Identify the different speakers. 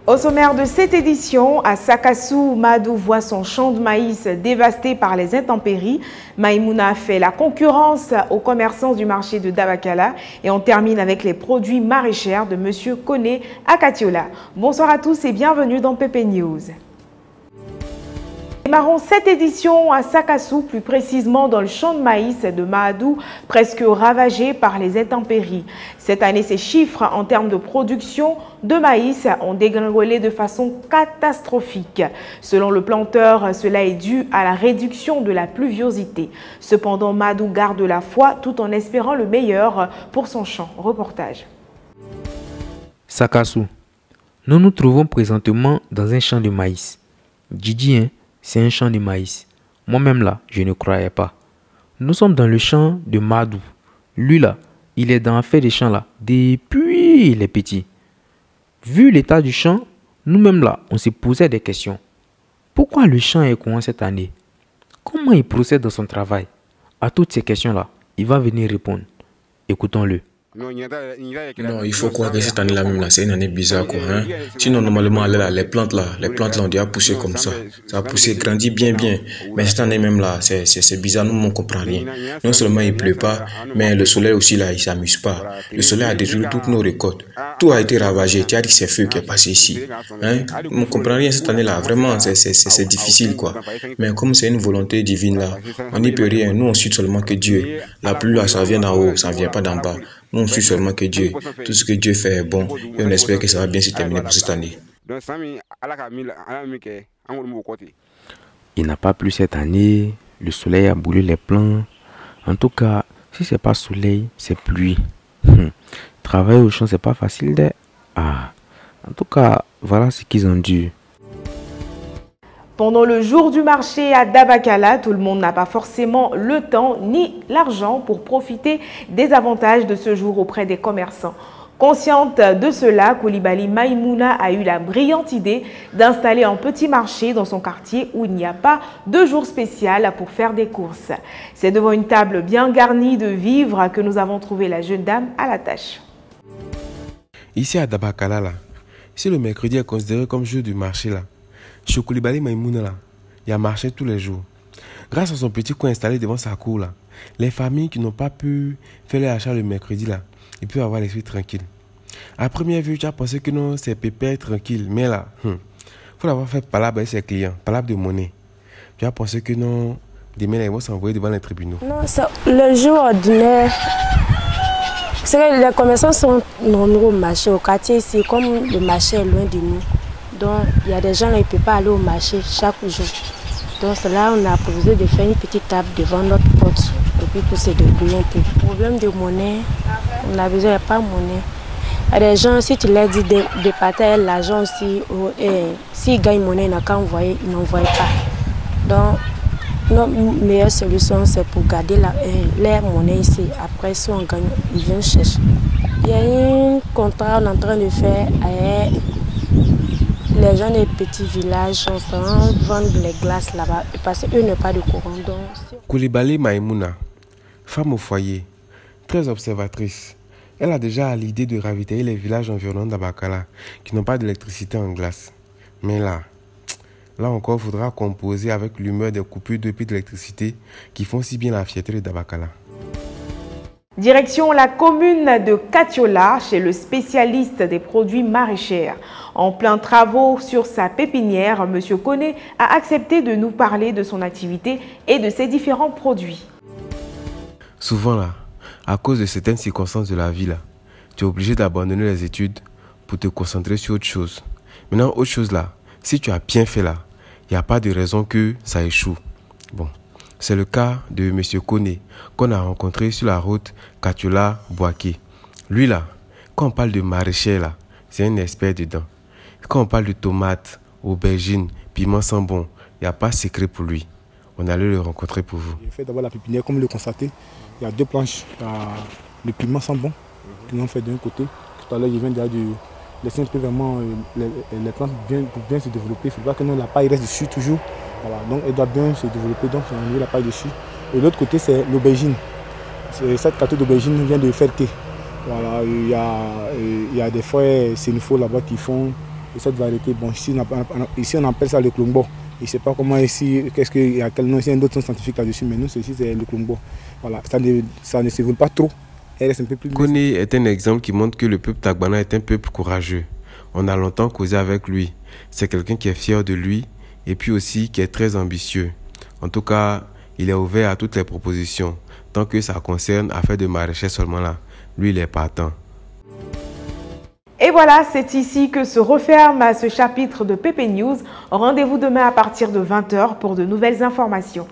Speaker 1: Au sommaire de cette édition, à Sakassou, Madou voit son champ de maïs dévasté par les intempéries. Maïmouna fait la concurrence aux commerçants du marché de Dabakala et on termine avec les produits maraîchers de M. Koné à Katiola. Bonsoir à tous et bienvenue dans PP News. Démarrons cette édition à Sakassou, plus précisément dans le champ de maïs de Mahadou, presque ravagé par les intempéries. Cette année, ces chiffres en termes de production de maïs ont dégringolé de façon catastrophique. Selon le planteur, cela est dû à la réduction de la pluviosité. Cependant, Mahadou garde la foi tout en espérant le meilleur pour son champ. Reportage.
Speaker 2: Sakassou. Nous nous trouvons présentement dans un champ de maïs. Didi, c'est un champ de maïs. Moi-même là, je ne croyais pas. Nous sommes dans le champ de Madou. Lui là, il est dans fait des champs là depuis il est petit. Vu l'état du champ, nous-mêmes là, on se posait des questions. Pourquoi le champ est coin cette année? Comment il procède dans son travail? À toutes ces questions là, il va venir répondre. Écoutons-le.
Speaker 3: Non, il faut croire que cette année-là même, c'est une année bizarre, quoi. Hein? Sinon, normalement, là, les plantes là, ont déjà poussé comme ça. Ça a poussé, grandi bien. Mais cette année même là, c'est bizarre, nous, on ne comprend rien. Non seulement il ne pleut pas, mais le soleil aussi là, il ne s'amuse pas. Le soleil a détruit toutes nos récoltes. Tout a été ravagé. Tu as dit c'est feu qui est passé ici. Hein? On ne comprend rien cette année-là. Vraiment, c'est difficile, quoi. Mais comme c'est une volonté divine là, on n'y peut rien. Nous, on suit seulement que Dieu. La pluie là, ça vient d'en haut, ça ne vient pas d'en bas. Nous, on suit seulement que Dieu. Tout ce que Dieu fait est bon. Et on espère que ça va bien se terminer pour cette année.
Speaker 2: Il n'a pas plu cette année. Le soleil a brûlé les plants. En tout cas, si ce n'est pas soleil, c'est pluie. Travailler au champ, c'est pas facile. En tout cas, voilà ce qu'ils ont dû.
Speaker 1: Pendant le jour du marché à Dabakala, tout le monde n'a pas forcément le temps ni l'argent pour profiter des avantages de ce jour auprès des commerçants. Consciente de cela, Koulibaly Maïmouna a eu la brillante idée d'installer un petit marché dans son quartier où il n'y a pas de jour spécial pour faire des courses. C'est devant une table bien garnie de vivres que nous avons trouvé la jeune dame à la tâche.
Speaker 4: Ici à Dabakala, là, si le mercredi est considéré comme jour du marché, là, chez Koulibaly Maïmouna, là, il y a marché tous les jours. Grâce à son petit coin installé devant sa cour, là, les familles qui n'ont pas pu faire leur achat le mercredi, là, ils peuvent avoir l'esprit tranquille. À première vue, tu as pensé que non, c'est pépère tranquille. Mais là, faut l'avoir fait palabre avec ses clients, palabre de monnaie. Tu as pensé que non, demain, ils vont s'envoyer devant les tribunaux.
Speaker 5: Non, le jour ordinaire, c'est que les commerçants sont nombreux au marché, au quartier ici, comme le marché est loin de nous. Donc, il y a des gens qui ne peuvent pas aller au marché chaque jour. Donc, c'est là on a proposé de faire une petite table devant notre porte. Et puis, pour se débrouiller un peu. Problème de monnaie, on a besoin, il n'y a pas de monnaie. Il y a des gens, si tu leur dis de partager l'argent aussi, s'ils gagnent monnaie, ils n'ont qu'à envoyer, ils n'envoient pas. Donc, notre meilleure solution, c'est pour garder leur monnaie ici. Après, si on gagne, ils viennent chercher. Il y a un contrat qu'on est en train de faire avec les gens des petits villages, on vend les glaces là-bas parce qu'eux n'ont pas de courant.
Speaker 4: Koulibaly Maïmouna, femme au foyer, très observatrice. Elle a déjà l'idée de ravitailler les villages environnants d'Abakala qui n'ont pas d'électricité en glace. Mais là encore, il faudra composer avec l'humeur des coupures de prix d'électricité qui font si bien la fierté d'Abakala.
Speaker 1: Direction la commune de Katiola, chez le spécialiste des produits maraîchers. En plein travaux sur sa pépinière, M. Koné a accepté de nous parler de son activité et de ses différents produits.
Speaker 4: Souvent là, à cause de certaines circonstances de la vie là, tu es obligé d'abandonner les études pour te concentrer sur autre chose. Maintenant, autre chose là, si tu as bien fait là, il n'y a pas de raison que ça échoue. Bon. C'est le cas de M. Koné, qu'on a rencontré sur la route Katiola-Boaké. Lui là, quand on parle de maraîcher là, c'est un expert dedans. Quand on parle de tomates, aubergines, piments sambon, il n'y a pas de secret pour lui. On allait le rencontrer pour vous.
Speaker 6: J'ai fait d'abord la pépinière, comme vous le constatez. Il y a deux planches. Il y a le piment sambon, qui l'ont fait d'un côté. Tout à l'heure, je viens déjà de laisser un peu vraiment les plantes bien se développer. Il ne faut pas que la paille reste dessus toujours. Voilà, donc elle doit bien se développer, donc j'ai enlevé la paille dessus. Et l'autre côté c'est l'aubergine. Cette carte d'aubergine vient de Ferté. Voilà, il y a des frères sénifaux là-bas qui font de cette variété. Bon, ici on appelle ça le klongbo. Je ne sais pas comment ici, il y a quel nom, il y a d'autres noms scientifiques là-dessus, mais nous, ceci, c'est le klongbo. Voilà, ça ne s'évolue pas trop. Elle reste un peu plus...
Speaker 4: Kone est un exemple qui montre que le peuple Dagbana est un peuple courageux. On a longtemps causé avec lui. C'est quelqu'un qui est fier de lui et puis aussi qui est très ambitieux. En tout cas, il est ouvert à toutes les propositions. Tant que ça concerne affaire de maraîchage seulement là, lui, il est partant.
Speaker 1: Et voilà, c'est ici que se referme ce chapitre de PP News. Rendez-vous demain à partir de 20 h pour de nouvelles informations.